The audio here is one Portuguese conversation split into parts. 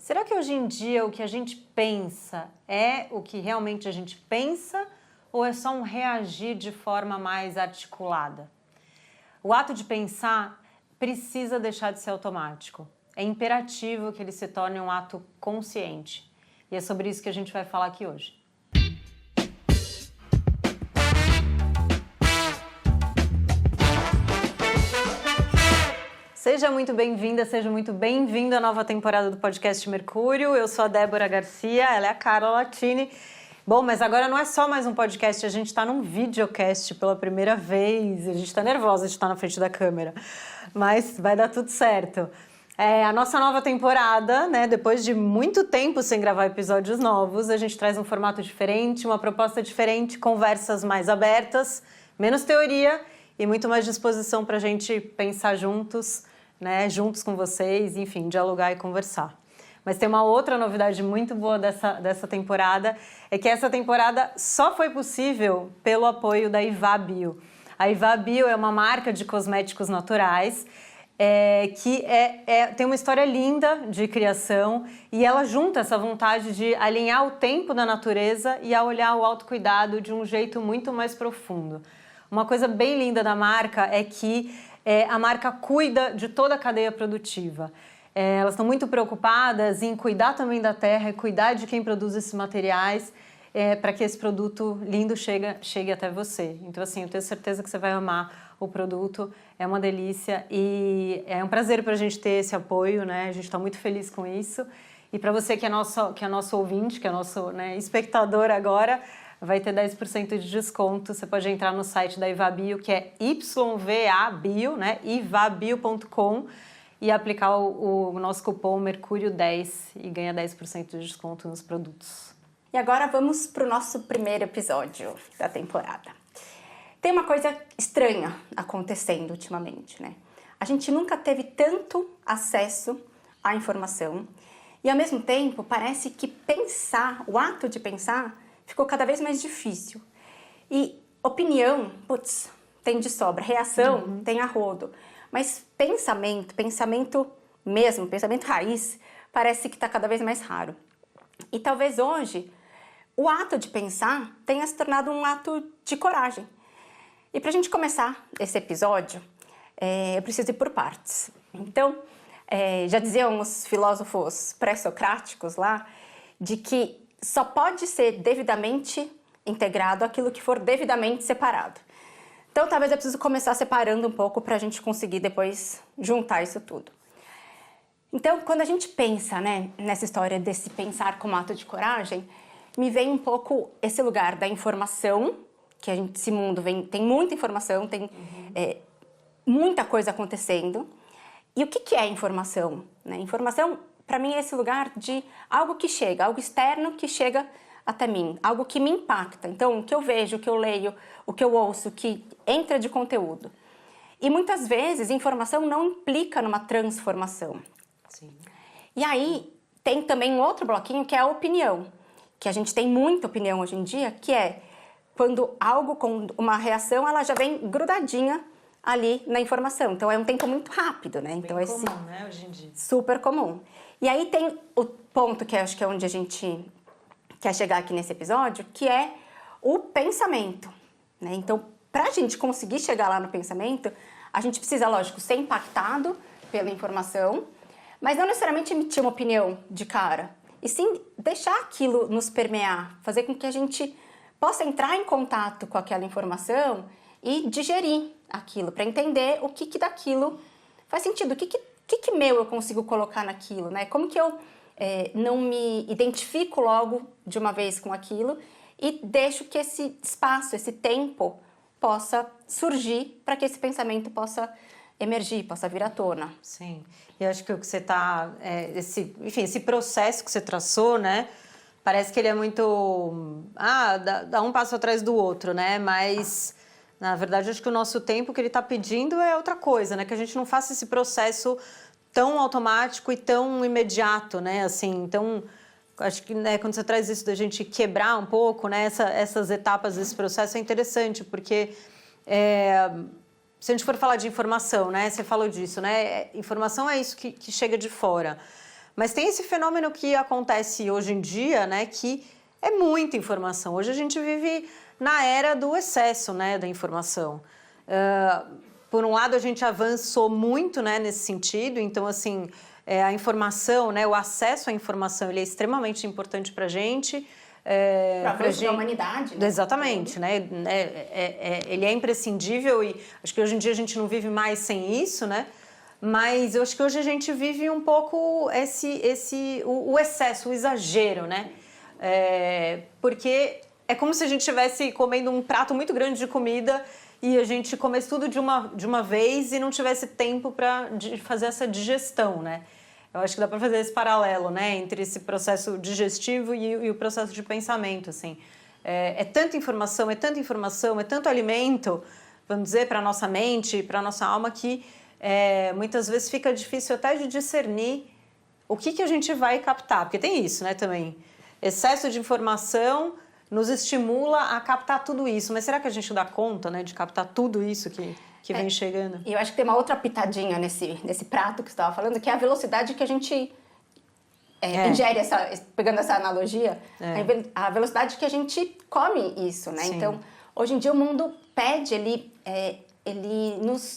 Será que hoje em dia o que a gente pensa é o que realmente a gente pensa ou é só um reagir de forma mais articulada? O ato de pensar precisa deixar de ser automático. É imperativo que ele se torne um ato consciente. E é sobre isso que a gente vai falar aqui hoje. Seja muito bem-vinda, seja muito bem-vindo à nova temporada do podcast Mercúrio. Eu sou a Débora Garcia, ela é a Carla Latini. Bom, mas agora não é só mais um podcast, a gente está num videocast pela primeira vez. A gente está nervosa de estar na frente da câmera, mas vai dar tudo certo. A nossa nova temporada, né? Depois de muito tempo sem gravar episódios novos, a gente traz um formato diferente, uma proposta diferente, conversas mais abertas, menos teoria e muito mais disposição para a gente pensar juntos, né, juntos com vocês, enfim, dialogar e conversar. Mas tem uma outra novidade muito boa dessa temporada, é que essa temporada só foi possível pelo apoio da Ivabio. A Ivabio é uma marca de cosméticos naturais que tem uma história linda de criação e ela junta essa vontade de alinhar o tempo da natureza e a olhar o autocuidado de um jeito muito mais profundo. Uma coisa bem linda da marca é que a marca cuida de toda a cadeia produtiva. Elas estão muito preocupadas em cuidar também da terra e cuidar de quem produz esses materiais para que esse produto lindo chegue até você. Então, assim, eu tenho certeza que você vai amar o produto, é uma delícia e é um prazer para a gente ter esse apoio, né? A gente está muito feliz com isso. E para você que é nosso ouvinte, que é nosso, né, espectador agora, vai ter 10% de desconto. Você pode entrar no site da Ivabio, que é YVABio, né? ivabio.com e aplicar o nosso cupom Mercúrio10 e ganha 10% de desconto nos produtos. E agora vamos para o nosso primeiro episódio da temporada. Tem uma coisa estranha acontecendo ultimamente, né? A gente nunca teve tanto acesso à informação e, ao mesmo tempo, parece que o ato de pensar, ficou cada vez mais difícil. E opinião, tem de sobra. Reação, tem a rodo. Mas pensamento mesmo, pensamento raiz, parece que está cada vez mais raro. E talvez hoje, o ato de pensar tenha se tornado um ato de coragem. E para a gente começar esse episódio, eu preciso ir por partes. Então, já diziam os filósofos pré-socráticos lá, de que só pode ser devidamente integrado aquilo que for devidamente separado. Então, talvez eu preciso começar separando um pouco para a gente conseguir depois juntar isso tudo. Então, quando a gente pensa, né, nessa história desse pensar como ato de coragem, me vem um pouco esse lugar da informação, que esse mundo tem muita informação, tem muita coisa acontecendo. E o que é informação? Né? Informação, para mim, é esse lugar de algo que chega, algo externo que chega até mim, algo que me impacta. Então, o que eu vejo, o que eu leio, o que eu ouço, o que entra de conteúdo. E muitas vezes, informação não implica numa transformação. Sim. E aí, tem também um outro bloquinho que é a opinião, que a gente tem muita opinião hoje em dia, que é quando algo com uma reação, ela já vem grudadinha ali na informação. Então, é um tempo muito rápido, né? Então, bem comum, né, hoje em dia. Super comum. E aí tem o ponto que eu acho que é onde a gente quer chegar aqui nesse episódio, que é o pensamento, né? Então, para a gente conseguir chegar lá no pensamento, a gente precisa, lógico, ser impactado pela informação, mas não necessariamente emitir uma opinião de cara, e sim deixar aquilo nos permear, fazer com que a gente possa entrar em contato com aquela informação e digerir aquilo, para entender o que daquilo faz sentido, o que meu eu consigo colocar naquilo, né? Como que eu não me identifico logo de uma vez com aquilo e deixo que esse espaço, esse tempo possa surgir para que esse pensamento possa emergir, possa vir à tona. Sim, e eu acho que o que você está, esse processo que você traçou, né, parece que ele é muito, dá um passo atrás do outro, né, mas na verdade acho que o nosso tempo que ele está pedindo é outra coisa, né, que a gente não faça esse processo tão automático e tão imediato, né, assim, então acho que, né, quando você traz isso da gente quebrar um pouco, né, essas etapas desse processo é interessante, porque se a gente for falar de informação, né, você falou disso, né, informação é isso que chega de fora, Mas tem esse fenômeno que acontece hoje em dia, né, que é muita informação. Hoje a gente vive na era do excesso, né, da informação. Por um lado, a gente avançou muito, né, nesse sentido, então, assim, a informação, né, o acesso à informação, ele é extremamente importante para a gente. Para a gente da humanidade, né? Exatamente, né? Ele é imprescindível e acho que hoje em dia a gente não vive mais sem isso, né? Mas eu acho que hoje a gente vive um pouco o excesso, o exagero, né? Porque é como se a gente estivesse comendo um prato muito grande de comida e a gente comesse tudo de uma vez e não tivesse tempo para fazer essa digestão, né? Eu acho que dá para fazer esse paralelo, né, entre esse processo digestivo e o processo de pensamento, assim. É tanta informação, é tanto alimento, vamos dizer, para a nossa mente, para a nossa alma, que muitas vezes fica difícil até de discernir o que a gente vai captar. Porque tem isso, né, também. Excesso de informação nos estimula a captar tudo isso. Mas será que a gente dá conta, né, de captar tudo isso que vem chegando? E eu acho que tem uma outra pitadinha nesse prato que você estava falando, que é a velocidade que a gente ingere, pegando essa analogia, a velocidade que a gente come isso, né? Sim. Então, hoje em dia o mundo pede, ele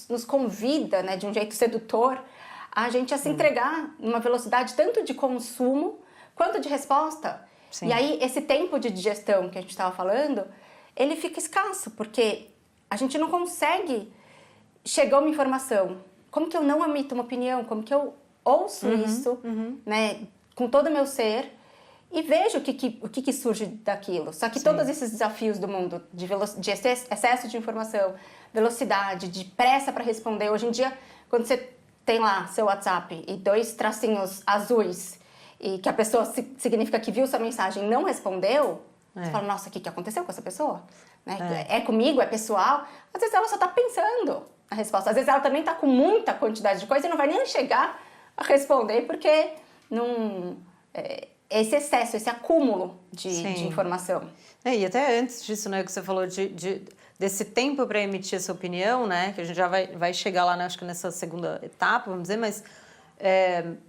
nos convida, né, de um jeito sedutor, a gente a se entregar numa velocidade tanto de consumo quanto de resposta. Sim. E aí, esse tempo de digestão que a gente estava falando, ele fica escasso, porque a gente não consegue... Chegou uma informação, como que eu não emito uma opinião, como que eu ouço isso, né, com todo o meu ser e vejo o que surge daquilo. Só que todos esses desafios do mundo de excesso de informação, velocidade, de pressa para responder. Hoje em dia, quando você tem lá seu WhatsApp e 2 tracinhos azuis e que a pessoa significa que viu sua mensagem e não respondeu, você fala, nossa, o que aconteceu com essa pessoa? Né? É comigo? É pessoal? Às vezes ela só está pensando a resposta. Às vezes ela também está com muita quantidade de coisa e não vai nem chegar a responder porque esse excesso, esse acúmulo de informação. E até antes disso, né, que você falou desse tempo para emitir essa opinião, né, que a gente já vai chegar lá, né, acho que nessa segunda etapa, vamos dizer, mas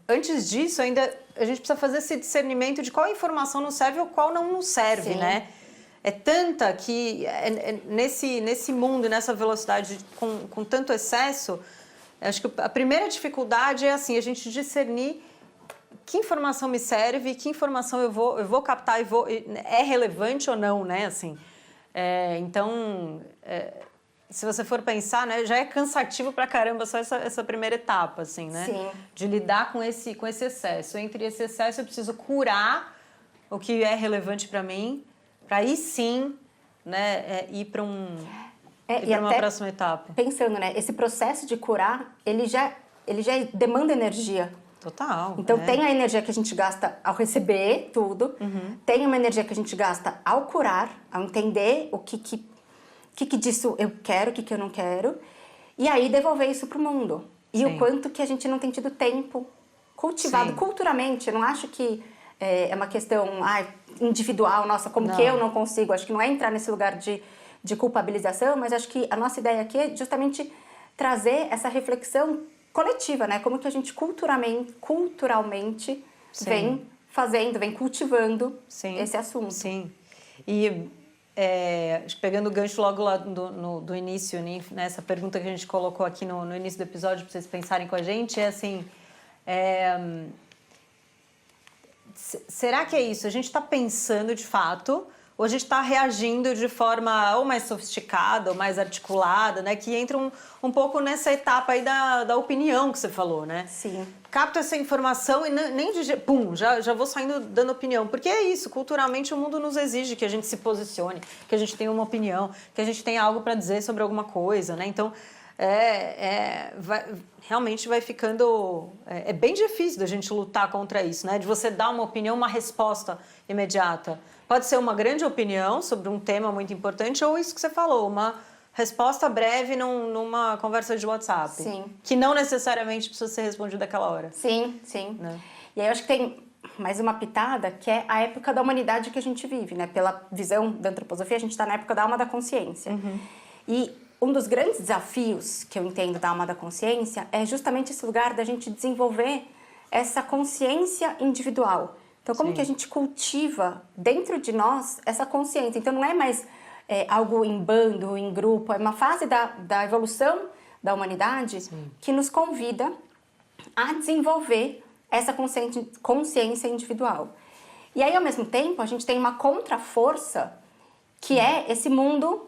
antes disso ainda a gente precisa fazer esse discernimento de qual informação nos serve ou qual não nos serve, né? É tanta que nesse mundo, nessa velocidade com tanto excesso, acho que a primeira dificuldade é assim, a gente discernir que informação me serve, que informação eu vou captar é relevante ou não, né? Assim, então, se você for pensar, né, já é cansativo pra caramba só essa primeira etapa, assim, né? Sim. De lidar com esse excesso. Entre esse excesso eu preciso curar o que é relevante para mim, para aí sim, né, ir para uma próxima etapa. Pensando, né, esse processo de curar, ele já demanda energia. Total. Então tem a energia que a gente gasta ao receber tudo, tem uma energia que a gente gasta ao curar, ao entender o que disso eu quero, o que eu não quero, e aí devolver isso pro mundo. E o quanto que a gente não tem tido tempo cultivado culturalmente. Eu não acho que é uma questão individual, nossa, como que eu não consigo. Acho que não é entrar nesse lugar de culpabilização, mas acho que a nossa ideia aqui é justamente trazer essa reflexão coletiva, né? Como que a gente culturalmente vem fazendo, vem cultivando esse assunto. Sim. E pegando o gancho logo lá do início, né, essa pergunta que a gente colocou aqui no início do episódio para vocês pensarem com a gente, é assim... será que é isso? A gente está pensando de fato ou a gente está reagindo de forma ou mais sofisticada ou mais articulada, né? Que entra um pouco nessa etapa aí da opinião que você falou, né? Sim. Capto essa informação e nem já vou saindo dando opinião. Porque é isso, culturalmente o mundo nos exige que a gente se posicione, que a gente tenha uma opinião, que a gente tenha algo para dizer sobre alguma coisa, né? Então, realmente vai ficando... É bem difícil da gente lutar contra isso, né? De você dar uma opinião, uma resposta imediata. Pode ser uma grande opinião sobre um tema muito importante ou isso que você falou, uma resposta breve numa conversa de WhatsApp. Sim. Que não necessariamente precisa ser respondida naquela hora. Sim. Né? E aí eu acho que tem mais uma pitada, que é a época da humanidade que a gente vive, né? Pela visão da antroposofia, a gente está na época da alma da consciência. E um dos grandes desafios que eu entendo da alma da consciência é justamente esse lugar da gente desenvolver essa consciência individual. Então, como que a gente cultiva dentro de nós essa consciência? Então, não é mais algo em bando, em grupo, é uma fase da evolução da humanidade que nos convida a desenvolver essa consciência individual. E aí, ao mesmo tempo, a gente tem uma contraforça que é esse mundo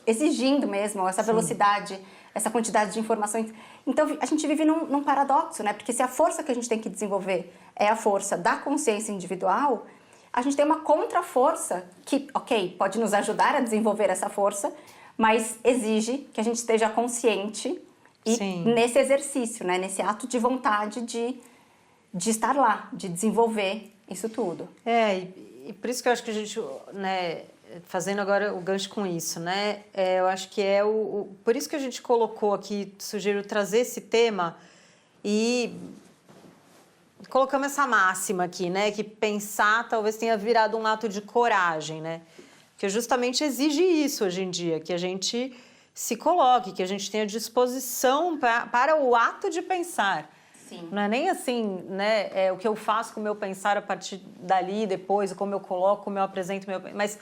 exigindo mesmo essa velocidade, essa quantidade de informações. Então, a gente vive num paradoxo, né? Porque se a força que a gente tem que desenvolver é a força da consciência individual, a gente tem uma contraforça que, ok, pode nos ajudar a desenvolver essa força, mas exige que a gente esteja consciente e nesse exercício, né? Nesse ato de vontade de estar lá, de desenvolver isso tudo. E por isso que eu acho que a gente, né, fazendo agora o gancho com isso, né, eu acho que por isso que a gente colocou aqui, sugiro trazer esse tema e colocamos essa máxima aqui, né, que pensar talvez tenha virado um ato de coragem, né, que justamente exige isso hoje em dia, que a gente se coloque, que a gente tenha disposição para o ato de pensar. Sim. Não é nem assim, né, o que eu faço com o meu pensar a partir dali, depois, como eu coloco, como eu apresento meu... Mas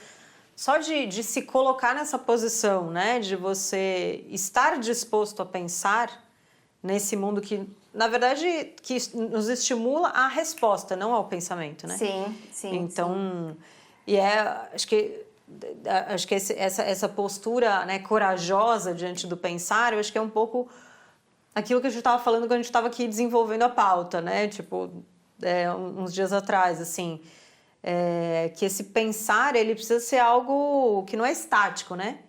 só de se colocar nessa posição, né, de você estar disposto a pensar nesse mundo que, na verdade, que nos estimula à resposta, não ao pensamento, né? Sim. Então, acho que essa postura, né, corajosa diante do pensar, eu acho que é um pouco aquilo que a gente estava falando quando a gente estava aqui desenvolvendo a pauta, né? Tipo, uns dias atrás, assim, que esse pensar, ele precisa ser algo que não é estático, né?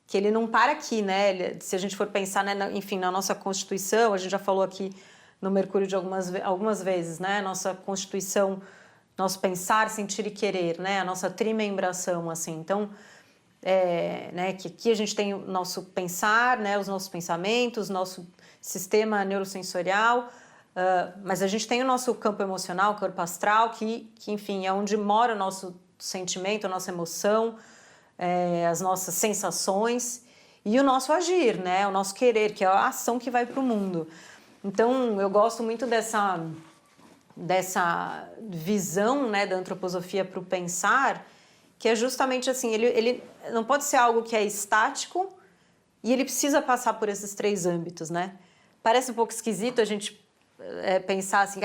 Que ele não para aqui, né? Se a gente for pensar, né, enfim, na nossa Constituição, a gente já falou aqui no Mercúrio de algumas vezes, né? Nossa Constituição, nosso pensar, sentir e querer, né? A nossa trimembração, assim. Então, né, que aqui a gente tem o nosso pensar, né? Os nossos pensamentos, nosso sistema neurosensorial, mas a gente tem o nosso campo emocional, o corpo astral, que enfim, é onde mora o nosso sentimento, a nossa emoção, as nossas sensações e o nosso agir, né? O nosso querer, que é a ação que vai para o mundo. Então, eu gosto muito dessa visão, né, da antroposofia para o pensar, que é justamente assim, ele não pode ser algo que é estático e ele precisa passar por esses 3 âmbitos, né? Parece um pouco esquisito a gente pensar assim,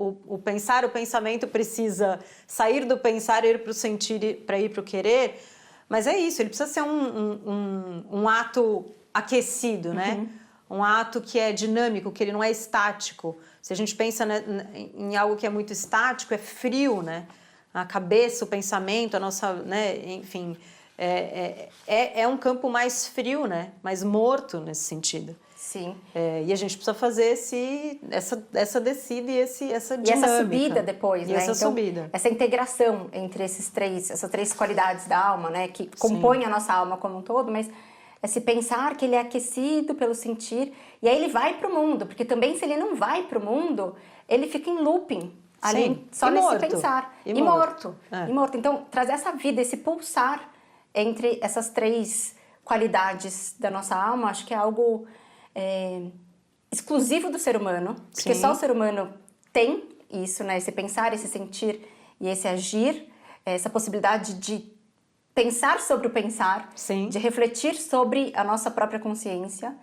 o pensamento precisa sair do pensar e ir para o sentir, para ir para o querer, mas é isso, ele precisa ser um ato aquecido, né? Um ato que é dinâmico, que ele não é estático. Se a gente pensa, né, em algo que é muito estático, é frio, né? A cabeça, o pensamento, a nossa, né, enfim, é um campo mais frio, né? Mais morto nesse sentido. Sim. E a gente precisa fazer essa descida e essa dinâmica. E essa subida depois, e né? Essa então, subida. Essa integração entre essas 3 qualidades da alma, né? Que compõem a nossa alma como um todo, mas se pensar que ele é aquecido pelo sentir, e aí ele vai para o mundo, porque também se ele não vai para o mundo, ele fica em looping, ali só nesse pensar. E morto. Então, trazer essa vida, esse pulsar entre essas 3 qualidades da nossa alma, acho que é algo exclusivo do ser humano, porque só o ser humano tem isso, né? Esse pensar, esse sentir e esse agir, essa possibilidade de pensar sobre o pensar, de refletir sobre a nossa própria consciência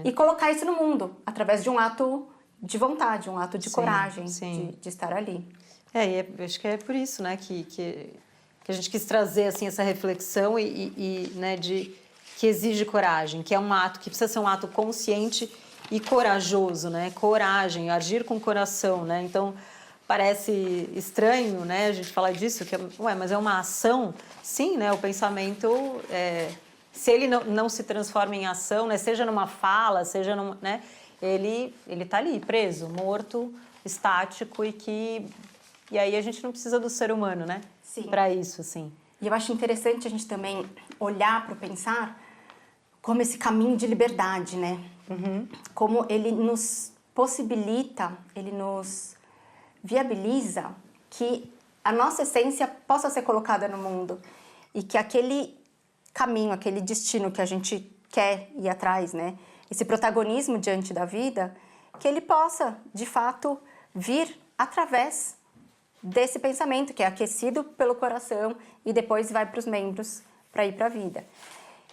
e colocar isso no mundo, através de um ato de vontade, um ato de coragem, de estar ali. Acho que é por isso, né, que a gente quis trazer assim, essa reflexão né, que exige coragem, que é um ato que precisa ser um ato consciente e corajoso, né? Coragem, agir com o coração, né? Então, parece estranho, né, a gente falar disso, que mas é uma ação. Sim, né, o pensamento, se ele não se transforma em ação, né, seja numa fala, seja né, ele tá ali, preso, morto, estático e aí a gente não precisa do ser humano, né, para isso, assim. E eu acho interessante a gente também olhar para o pensar como esse caminho de liberdade, né? Como ele nos possibilita, ele nos viabiliza que a nossa essência possa ser colocada no mundo e que aquele caminho, aquele destino que a gente quer ir atrás, né? Esse protagonismo diante da vida, que ele possa, de fato, vir através desse pensamento, que é aquecido pelo coração e depois vai para os membros para ir para a vida.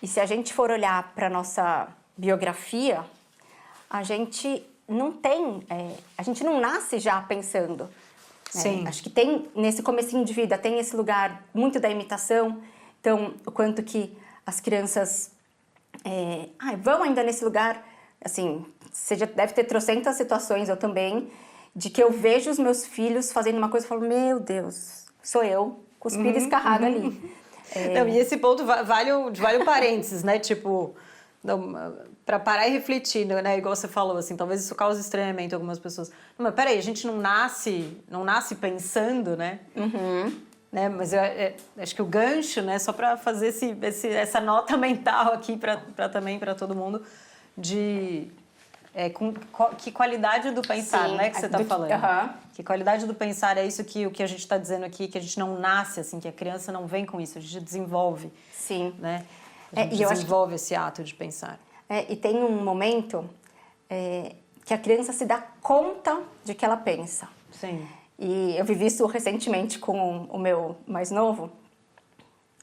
E se a gente for olhar para a nossa biografia, a gente não tem, a gente não nasce já pensando. Sim. Acho que tem, nesse comecinho de vida, tem esse lugar muito da imitação. Então, o quanto que as crianças vão ainda nesse lugar, assim, você já deve ter trocentas situações, eu também, de que eu vejo os meus filhos fazendo uma coisa e falo, meu Deus, sou eu, cuspida e escarrada ali. Não, e esse ponto vale o parênteses, né? Tipo, para parar e refletir, né? Igual você falou, assim, talvez isso cause estranhamento a algumas pessoas. Não, mas peraí, a gente não nasce pensando, né? Né? Mas eu acho que o gancho, né? Só para fazer essa nota mental aqui também para todo mundo de que qualidade do pensar, Sim, né, que você está falando. Uhum. Que qualidade do pensar é isso que o que a gente está dizendo aqui, que a gente não nasce assim, que a criança não vem com isso, a gente desenvolve. Sim. Né? A gente desenvolve esse ato de pensar. E tem um momento que a criança se dá conta de que ela pensa. Sim. E eu vivi isso recentemente com o meu mais novo.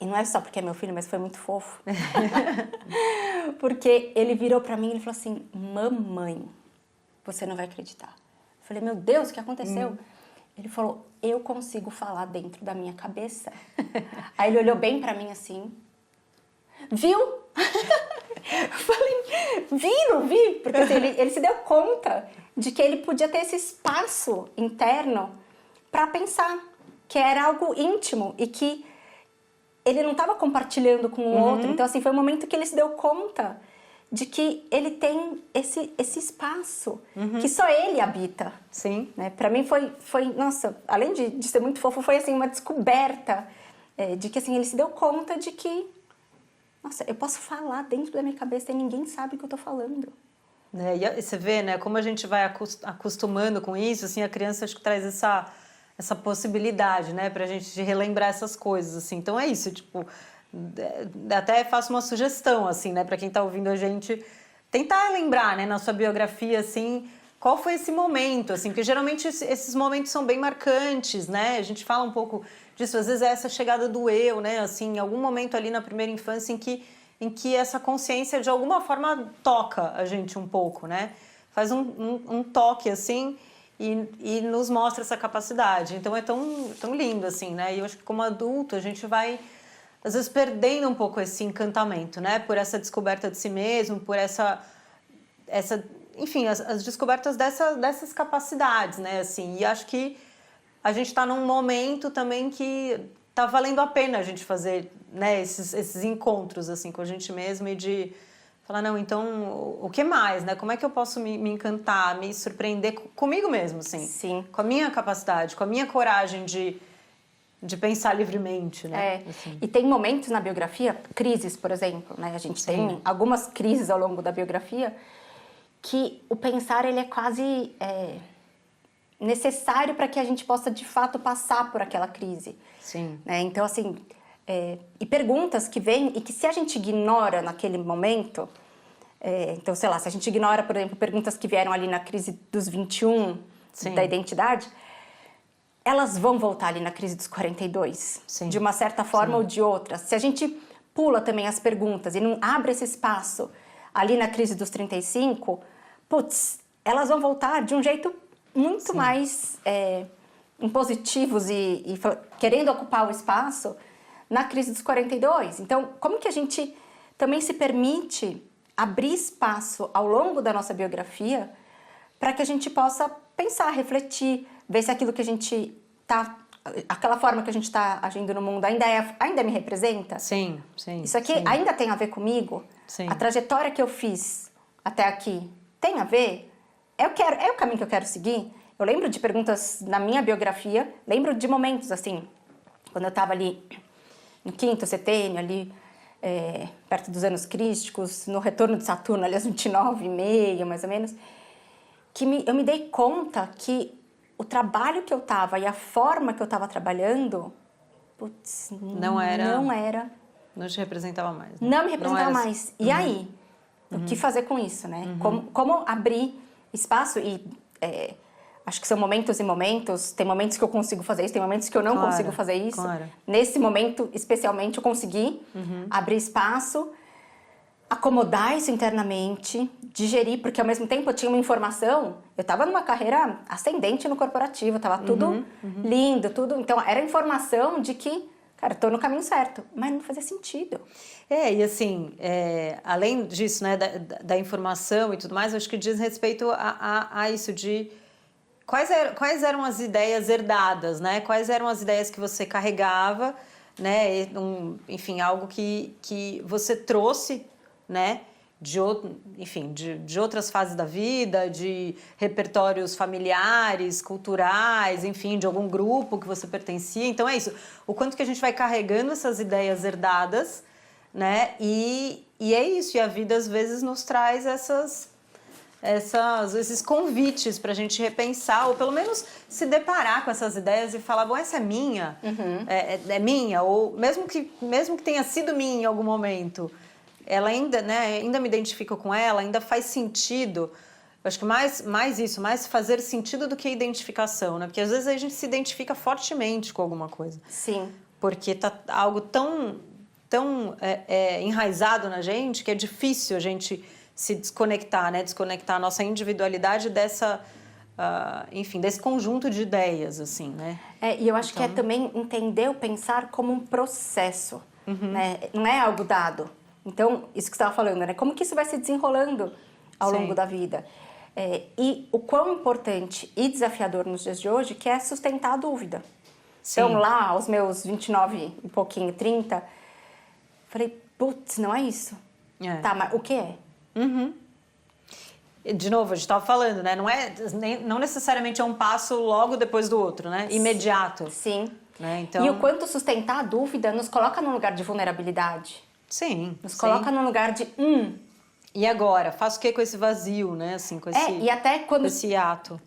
E não é só porque é meu filho, mas foi muito fofo. Porque ele virou pra mim e falou assim, mamãe, você não vai acreditar. Eu falei, meu Deus, o que aconteceu? Ele falou, eu consigo falar dentro da minha cabeça. Aí ele olhou bem pra mim assim, viu? Eu falei, vi. Porque assim, ele se deu conta de que ele podia ter esse espaço interno pra pensar, que era algo íntimo e que ele não estava compartilhando com o outro. Então, assim, foi um momento que ele se deu conta de que ele tem esse espaço que só ele habita. Sim. Né? Para mim foi, nossa, além de ser muito fofo, foi assim, uma descoberta de que assim, ele se deu conta de que, nossa, eu posso falar dentro da minha cabeça e ninguém sabe o que eu tô falando. E você vê, né, como a gente vai acostumando com isso, assim, a criança acho que traz essa possibilidade, né, pra gente relembrar essas coisas, assim. Então é isso, tipo, até faço uma sugestão, assim, né, pra quem tá ouvindo a gente, tentar lembrar, né, na sua biografia, assim, qual foi esse momento, assim, porque geralmente esses momentos são bem marcantes, né, a gente fala um pouco disso, às vezes é essa chegada do eu, né, assim, em algum momento ali na primeira infância em que essa consciência de alguma forma toca a gente um pouco, né, faz um toque, assim, e nos mostra essa capacidade. Então é tão lindo, assim, né? E eu acho que como adulto a gente vai, às vezes, perdendo um pouco esse encantamento, né? Por essa descoberta de si mesmo, por enfim, as descobertas dessas capacidades, né? Assim, e acho que a gente está num momento também que tá valendo a pena a gente fazer, né? Esses encontros, assim, com a gente mesmo e de falar, não, então, o que mais, né? Como é que eu posso me encantar, me surpreender comigo mesmo, assim? Sim. Com a minha capacidade, com a minha coragem de pensar livremente, né? Assim. E tem momentos na biografia, crises, por exemplo, né? A gente tem algumas crises ao longo da biografia que o pensar, ele é quase necessário para que a gente possa, de fato, passar por aquela crise. Sim. Né? Então, assim... e perguntas que vêm e que se a gente ignora naquele momento, então, sei lá, se a gente ignora, por exemplo, perguntas que vieram ali na crise dos 21, Sim. da identidade, elas vão voltar ali na crise dos 42, Sim. de uma certa forma Sim. ou de outra. Se a gente pula também as perguntas e não abre esse espaço ali na crise dos 35, putz, elas vão voltar de um jeito muito Sim. mais impositivos e querendo ocupar o espaço na crise dos 42. Então, como que a gente também se permite abrir espaço ao longo da nossa biografia para que a gente possa pensar, refletir, ver se aquilo que a gente tá, aquela forma que a gente está agindo no mundo ainda me representa? Sim. Isso aqui sim. ainda tem a ver comigo? Sim. A trajetória que eu fiz até aqui tem a ver? É o caminho que eu quero seguir? Eu lembro de perguntas na minha biografia, lembro de momentos assim, quando eu estava ali no 5º setênio, ali perto dos anos crísticos, no retorno de Saturno, ali às 29h30, mais ou menos, que eu me dei conta que o trabalho que eu estava e a forma que eu estava trabalhando, putz, não te representava mais. Né? Não me representava mais. E aí? O que fazer com isso, né? Como abrir espaço e acho que são momentos e momentos. Tem momentos que eu consigo fazer isso, tem momentos que eu não consigo fazer isso. Nesse momento, especialmente, eu consegui abrir espaço, acomodar isso internamente, digerir, porque ao mesmo tempo eu tinha uma informação, eu estava numa carreira ascendente no corporativo, estava tudo lindo, tudo. Então, era informação de que, cara, estou no caminho certo, mas não fazia sentido. E assim, além disso, né, da informação e tudo mais, eu acho que diz respeito a isso de quais eram as ideias herdadas, né? Quais eram as ideias que você carregava, né? Enfim, algo que você trouxe, né? De outras fases da vida, de repertórios familiares, culturais, enfim, de algum grupo que você pertencia. Então é isso. O quanto que a gente vai carregando essas ideias herdadas, né? E é isso. E a vida às vezes nos traz esses convites para a gente repensar, ou pelo menos se deparar com essas ideias e falar, bom, essa é minha, é minha, ou mesmo que tenha sido minha em algum momento, ela ainda, né, ainda me identifico com ela, ainda faz sentido. Eu acho que mais isso, mais fazer sentido do que identificação, né? Porque às vezes a gente se identifica fortemente com alguma coisa. Sim. Porque tá algo tão enraizado na gente que é difícil a gente se desconectar, né? Desconectar a nossa individualidade dessa, enfim, desse conjunto de ideias, assim, né? E eu acho que é também entender o pensar como um processo, né? Não é algo dado. Então, isso que você estava falando, né? Como que isso vai se desenrolando ao longo da vida? E o quão importante e desafiador nos dias de hoje que é sustentar a dúvida. Sim. Então, lá, aos meus 29 e pouquinho, 30, falei, putz, não é isso. Tá, mas o que é? De novo, a gente estava falando, né? Não necessariamente é um passo logo depois do outro, né? Imediato. Sim. Né? Então... E o quanto sustentar a dúvida nos coloca num lugar de vulnerabilidade. Sim. Nos coloca num lugar de... E agora? Faço o que com esse vazio, né? Assim, com esse, e até quando... com esse ato.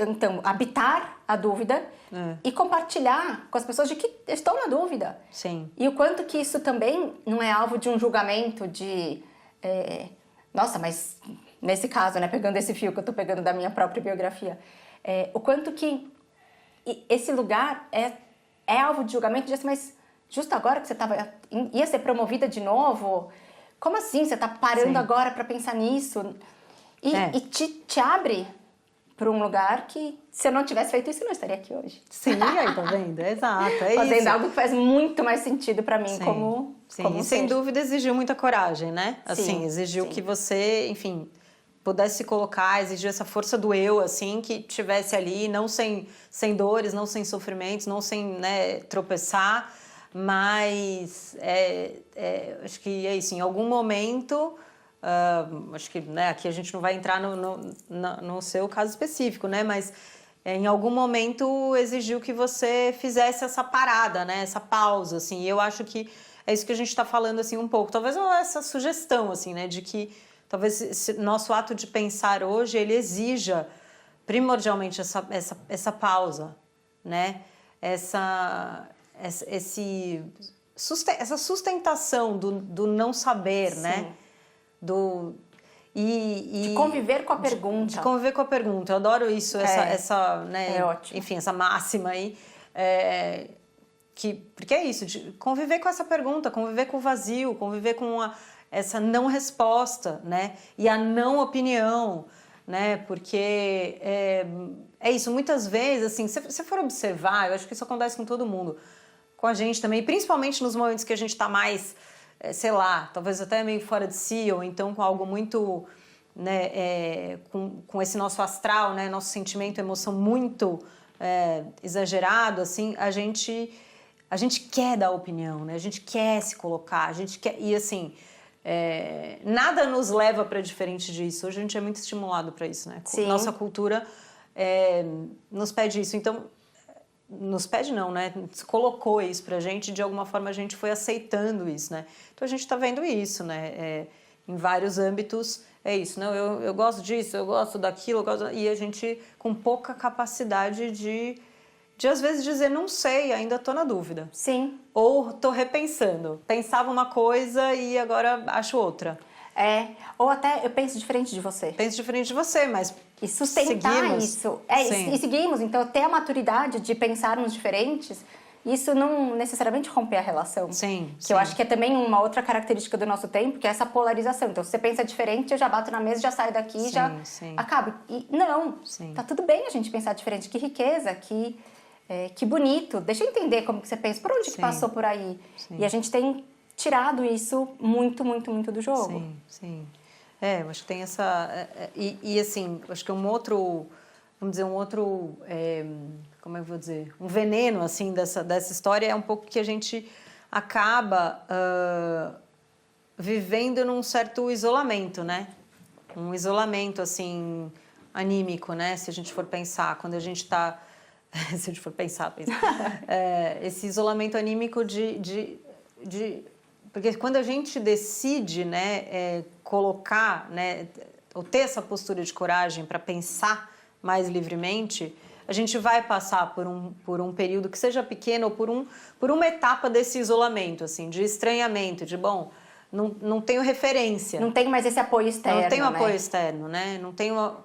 Então, habitar a dúvida e compartilhar com as pessoas de que estão na dúvida. Sim. E o quanto que isso também não é alvo de um julgamento de... nossa, mas nesse caso, né? Pegando esse fio que eu estou pegando da minha própria biografia. O quanto que esse lugar é alvo de julgamento de assim, mas justo agora que você ia ser promovida de novo... Como assim? Você está parando agora para pensar nisso? E te abre para um lugar que, se eu não tivesse feito isso, eu não estaria aqui hoje. Sim, aí, tá vendo? Exato, Fazendo isso. algo que faz muito mais sentido para mim como e sem dúvida exigiu muita coragem, né? Assim, exigiu que você, enfim, pudesse se colocar, exigiu essa força do eu, assim, que tivesse ali, não sem dores, não sem sofrimentos, não sem, né, tropeçar. Mas acho que é isso, em algum momento, acho que, né, aqui a gente não vai entrar no seu caso específico, né, mas em algum momento exigiu que você fizesse essa parada, né, essa pausa, assim, e eu acho que é isso que a gente está falando, assim, um pouco, talvez essa sugestão, assim, né, de que talvez esse nosso ato de pensar hoje, ele exija primordialmente essa pausa, né, essa sustentação do não saber, né? De conviver com a pergunta. De conviver com a pergunta. Eu adoro isso, essa né? É ótimo. Enfim, essa máxima aí. Porque é isso, de conviver com essa pergunta, conviver com o vazio, conviver com essa não resposta, né? E a não opinião, né? Porque é isso, muitas vezes, assim, se você for observar, eu acho que isso acontece com todo mundo, com a gente também, principalmente nos momentos que a gente está mais, sei lá, talvez até meio fora de si, ou então com algo muito, né, com esse nosso astral, né, nosso sentimento, emoção muito exagerado, assim, a gente quer dar opinião, né, a gente quer se colocar, a gente quer, e assim, nada nos leva para diferente disso, hoje a gente é muito estimulado para isso, né, Sim. Nossa cultura nos pede isso, então... Nos pede não, né? Colocou isso pra gente, de alguma forma a gente foi aceitando isso, né? Então a gente tá vendo isso, né? Em vários âmbitos é isso, não? Eu gosto disso, eu gosto daquilo, e a gente com pouca capacidade de às vezes dizer não sei, ainda tô na dúvida. Sim. Ou tô repensando. Pensava uma coisa e agora acho outra. Ou até eu penso diferente de você. Penso diferente de você, mas e sustentar seguimos. isso. E seguimos. Então, ter a maturidade de pensarmos diferentes, isso não necessariamente romper a relação. Sim. Que eu acho que é também uma outra característica do nosso tempo, que é essa polarização. Então, se você pensa diferente, eu já bato na mesa, já saio daqui, já acabo. E não, tá tudo bem a gente pensar diferente. Que riqueza, que bonito. Deixa eu entender como que você pensa. Por onde que passou por aí? E a gente tem tirado isso muito, muito, muito do jogo. Sim. Eu acho que tem essa... E assim, acho que um outro... Vamos dizer, como eu vou dizer? Um veneno, assim, dessa história é um pouco que a gente acaba vivendo num certo isolamento, né? Um isolamento, assim, anímico, né? Se a gente for pensar, quando a gente está... se a gente for pensar. Esse isolamento anímico porque quando a gente decide, né, colocar, né, ou ter essa postura de coragem para pensar mais livremente, a gente vai passar por um período que seja pequeno ou por uma etapa desse isolamento, assim, de estranhamento, de, bom, não tenho referência. Não tenho mais esse apoio externo, não tenho apoio né? externo, né? Não tenho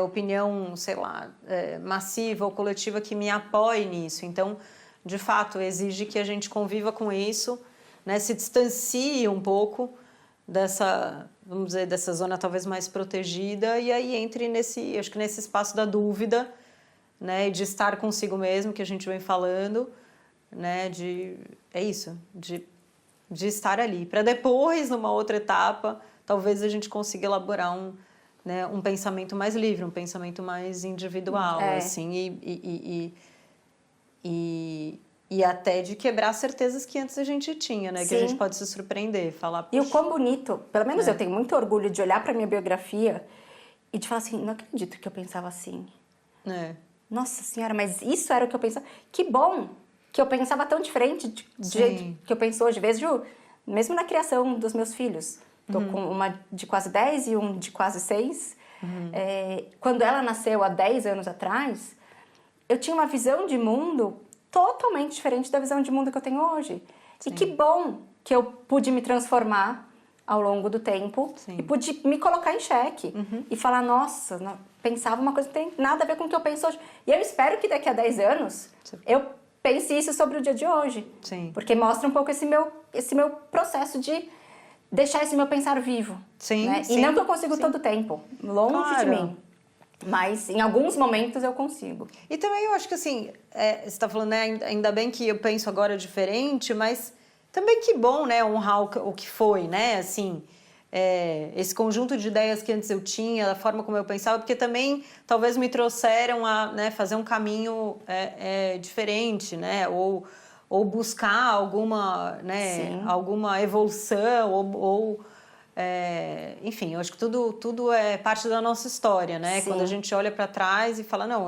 opinião, sei lá, massiva ou coletiva que me apoie nisso. Então, de fato, exige que a gente conviva com isso, né, se distancie um pouco dessa, vamos dizer, dessa zona talvez mais protegida e aí entre acho que nesse espaço da dúvida, né, de estar consigo mesmo, que a gente vem falando, né, de estar ali, para depois, numa outra etapa, talvez a gente consiga elaborar um pensamento mais livre, um pensamento mais individual, assim, e até de quebrar certezas que antes a gente tinha, né? Sim. Que a gente pode se surpreender, falar... E o quão bonito, pelo menos eu tenho muito orgulho de olhar para minha biografia e de falar assim, não acredito que eu pensava assim. Nossa Senhora, mas isso era o que eu pensava. Que bom que eu pensava tão diferente do jeito que eu penso hoje. Vejo, mesmo na criação dos meus filhos. Tô com uma de quase 10 e um de quase 6. Quando ela nasceu há 10 anos atrás, eu tinha uma visão de mundo totalmente diferente da visão de mundo que eu tenho hoje. Sim. E que bom que eu pude me transformar ao longo do tempo e pude me colocar em xeque e falar, nossa, pensava uma coisa que não tem nada a ver com o que eu penso hoje. E eu espero que daqui a 10 anos eu pense isso sobre o dia de hoje. Sim. Porque mostra um pouco esse meu processo de deixar esse meu pensar vivo. Sim, né? E não que eu consigo todo o tempo, longe de mim. Mas em alguns momentos eu consigo. E também eu acho que assim, você está falando, né, ainda bem que eu penso agora diferente, mas também que bom, né, honrar o que foi, né, assim, esse conjunto de ideias que antes eu tinha, da forma como eu pensava, porque também talvez me trouxeram a, né, fazer um caminho diferente, né, ou buscar alguma, né, alguma evolução, enfim, eu acho que tudo é parte da nossa história, né? Sim. Quando a gente olha para trás e fala, não,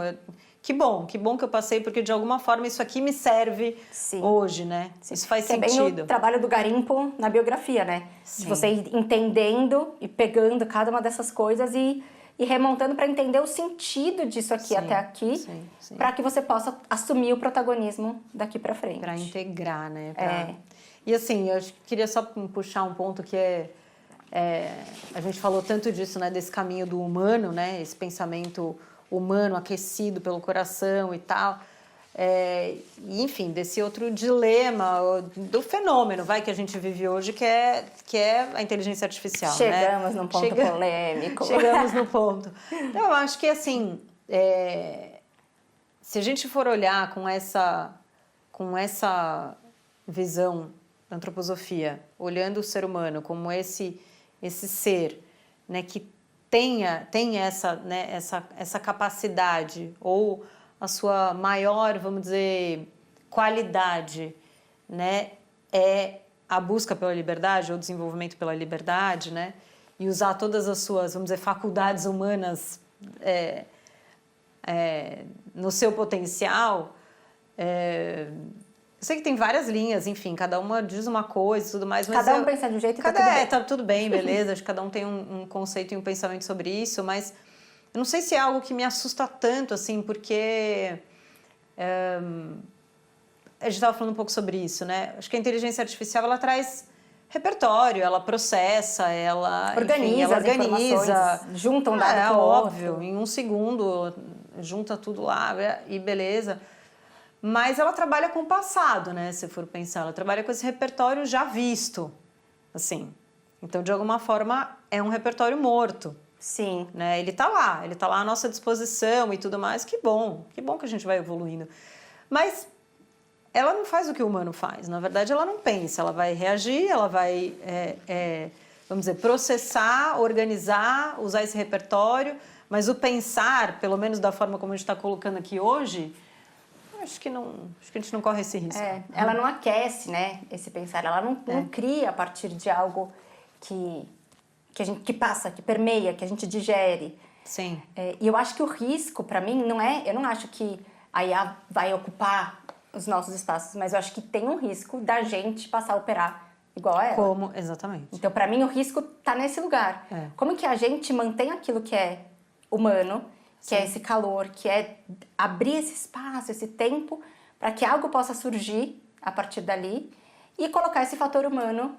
que bom que eu passei, porque de alguma forma isso aqui me serve hoje, né? Sim. Isso faz sentido. É bem o trabalho do garimpo na biografia, né? Sim. De você ir entendendo e pegando cada uma dessas coisas e remontando para entender o sentido disso aqui até aqui, para que você possa assumir o protagonismo daqui para frente. Para integrar, né? E assim, eu queria só puxar um ponto que a gente falou tanto disso, né, desse caminho do humano, né, esse pensamento humano aquecido pelo coração e tal, e, enfim, desse outro dilema do fenômeno, que a gente vive hoje, que é a inteligência artificial. Chegamos num ponto polêmico. Chegamos no ponto. Então, eu acho que, assim, se a gente for olhar com essa visão da antroposofia, olhando o ser humano como esse ser, né, que tem essa capacidade ou a sua maior, vamos dizer, qualidade, né, é a busca pela liberdade ou desenvolvimento pela liberdade, né, e usar todas as suas, vamos dizer, faculdades humanas no seu potencial. Eu sei que tem várias linhas, enfim, cada uma diz uma coisa e tudo mais. Mas cada um pensa de um jeito e tá tudo bem, beleza, acho que cada um tem um conceito e um pensamento sobre isso, mas eu não sei se é algo que me assusta tanto, assim, porque a gente estava falando um pouco sobre isso, né? Acho que a inteligência artificial, ela traz repertório, ela processa, ela organiza, enfim, ela organiza, junta um dado com o óbvio, outro. em um segundo junta tudo lá e beleza. Mas ela trabalha com o passado, né? Se for pensar, ela trabalha com esse repertório já visto, assim. Então, de alguma forma, é um repertório morto. Sim. Né? Ele tá lá à nossa disposição e tudo mais. Que bom que a gente vai evoluindo. Mas ela não faz o que o humano faz. Na verdade, ela não pensa, ela vai reagir, ela vai, vamos dizer, processar, organizar, usar esse repertório. Mas o pensar, pelo menos da forma como a gente está colocando aqui hoje, acho que a gente não corre esse risco. Ela não aquece, né, esse pensar, ela não cria a partir de algo que passa, que permeia, que a gente digere. Sim. E eu acho que o risco, para mim, eu não acho que a IA vai ocupar os nossos espaços, mas eu acho que tem um risco da gente passar a operar igual a ela. Como? Exatamente. Então, para mim, o risco tá nesse lugar. Como que a gente mantém aquilo que é humano, que é esse calor, que é abrir esse espaço, esse tempo, para que algo possa surgir a partir dali e colocar esse fator humano,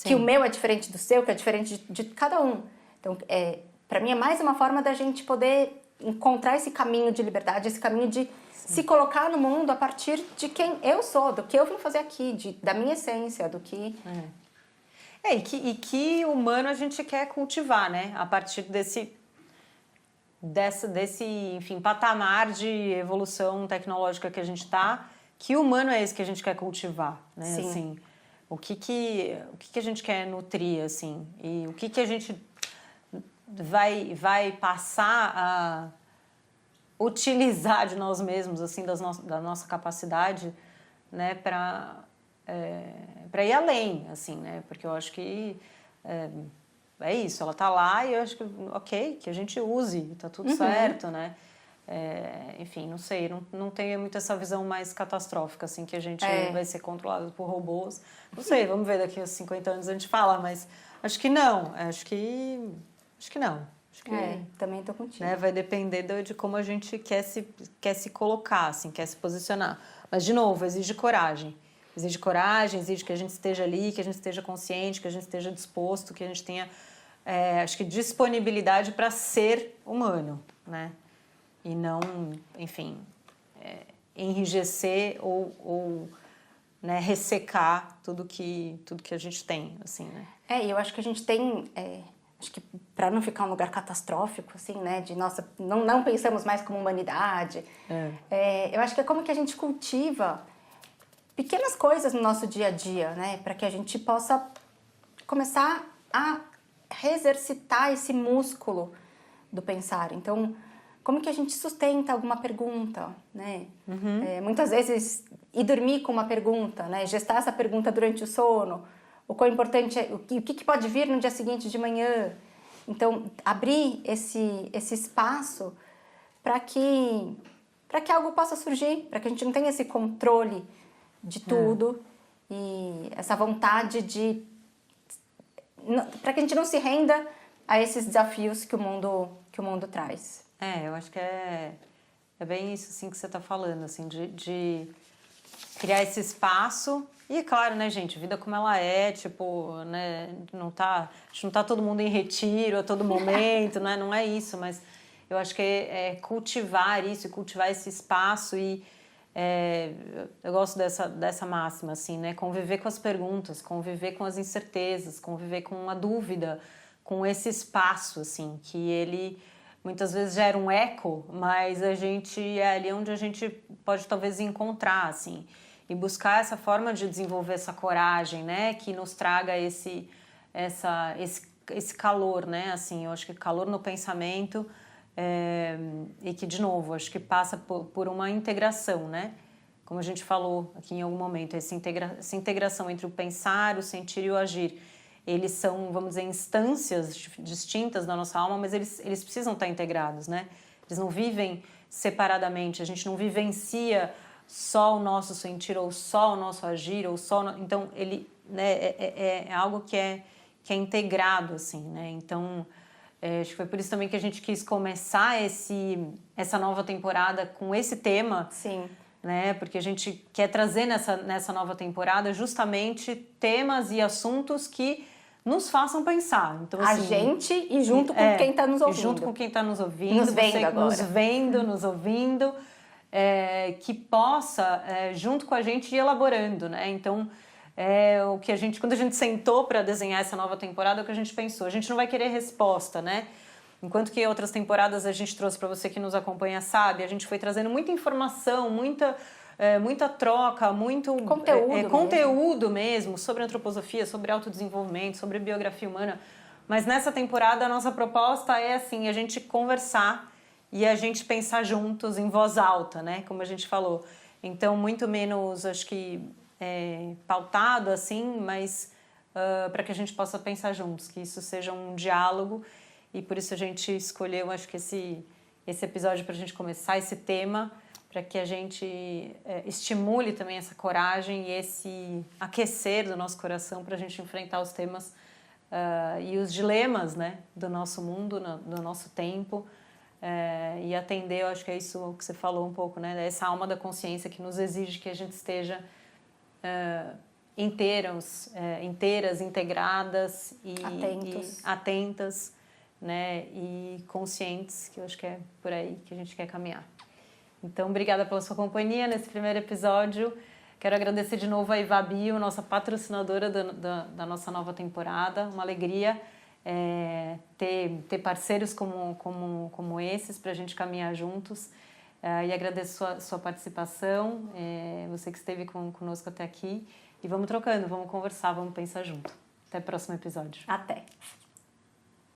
que o meu é diferente do seu, que é diferente de cada um. Então, para mim, é mais uma forma da gente poder encontrar esse caminho de liberdade, esse caminho de se colocar no mundo a partir de quem eu sou, do que eu vim fazer aqui, da minha essência, do que... E que humano a gente quer cultivar, né? A partir desse enfim, patamar de evolução tecnológica que a gente está, que humano é esse que a gente quer cultivar, né? Sim. Assim, o que a gente quer nutrir, assim, e o que a gente vai passar a utilizar de nós mesmos, assim, da nossa capacidade, né, para ir além, assim, né? Porque eu acho que é isso, ela tá lá e eu acho que, ok, que a gente use, tá tudo certo, né? Enfim, não sei, não tenho muito essa visão mais catastrófica, assim, que a gente vai ser controlado por robôs. Não sei, vamos ver daqui a 50 anos a gente fala, mas acho que não, acho que não. Acho que, também tô contigo. né, vai depender de como a gente quer se colocar, assim, quer se posicionar. Mas, de novo, exige coragem. Exige coragem, exige que a gente esteja ali, que a gente esteja consciente, que a gente esteja disposto, que a gente tenha, acho que, disponibilidade para ser humano, né? E não, enfim, enrijecer ou né, ressecar tudo que a gente tem, assim, né? E eu acho que a gente tem... acho que para não ficar um lugar catastrófico, assim, né? De, nossa, não pensamos mais como humanidade. Eu acho que é como que a gente cultiva pequenas coisas no nosso dia a dia, né? Para que a gente possa começar a exercitar esse músculo do pensar. Então, como que a gente sustenta alguma pergunta, né? Muitas vezes, ir dormir com uma pergunta, né? Gestar essa pergunta durante o sono. O quão importante é, o que pode vir no dia seguinte de manhã. Então, abrir esse espaço para que algo possa surgir, para que a gente não tenha esse controle de tudo e essa vontade para que a gente não se renda a esses desafios que o mundo traz. Eu acho que é bem isso, assim, que você está falando, assim, de criar esse espaço. E, claro, né, gente, vida como ela é, tipo, né, a gente não tá todo mundo em retiro a todo momento, né, não é isso, mas eu acho que é cultivar isso, cultivar esse espaço e eu gosto dessa máxima, assim, né, conviver com as perguntas, conviver com as incertezas, conviver com a dúvida, com esse espaço, assim, que ele muitas vezes gera um eco, mas a gente é ali onde a gente pode talvez encontrar, assim, e buscar essa forma de desenvolver essa coragem, né, que nos traga esse calor, né, assim, eu acho que calor no pensamento e que, de novo, acho que passa por uma integração, né, como a gente falou aqui em algum momento, essa integração entre o pensar, o sentir e o agir. Eles são, vamos dizer, instâncias distintas da nossa alma, mas eles precisam estar integrados, né, eles não vivem separadamente, a gente não vivencia só o nosso sentir, ou só o nosso agir, ou só... Então, ele, né, é algo que é integrado, assim, né? Então, acho que foi por isso também que a gente quis começar essa nova temporada com esse tema. Sim. né? Porque a gente quer trazer nessa nova temporada justamente temas e assuntos que nos façam pensar. Então, assim, a gente e junto com quem está nos ouvindo. Junto com quem está nos ouvindo. Nos vendo agora. Nos vendo, nos ouvindo. Que possa, junto com a gente, ir elaborando, né? Então, o que quando a gente sentou para desenhar essa nova temporada, é o que a gente pensou. A gente não vai querer resposta, né? Enquanto que outras temporadas a gente trouxe, para você que nos acompanha sabe, a gente foi trazendo muita informação, muita troca, muito conteúdo mesmo sobre antroposofia, sobre autodesenvolvimento, sobre biografia humana. Mas nessa temporada a nossa proposta é assim, a gente conversar e a gente pensar juntos em voz alta, né? Como a gente falou. Então, muito menos, acho que, pautado assim, mas para que a gente possa pensar juntos, que isso seja um diálogo. E por isso a gente escolheu, acho que esse episódio para a gente começar esse tema, para que a gente estimule também essa coragem e esse aquecer do nosso coração para a gente enfrentar os temas e os dilemas, né, do nosso mundo, do nosso tempo, e atender, eu acho que é isso que você falou um pouco, né, essa alma da consciência que nos exige que a gente esteja inteiras, integradas e atentas, né, e conscientes, que eu acho que é por aí que a gente quer caminhar. Então, obrigada pela sua companhia nesse primeiro episódio. Quero agradecer de novo a Ivabio, nossa patrocinadora da nossa nova temporada. Uma alegria ter parceiros como esses para a gente caminhar juntos. E agradeço sua participação, você que esteve conosco até aqui. E vamos trocando, vamos conversar, vamos pensar junto. Até o próximo episódio. Até!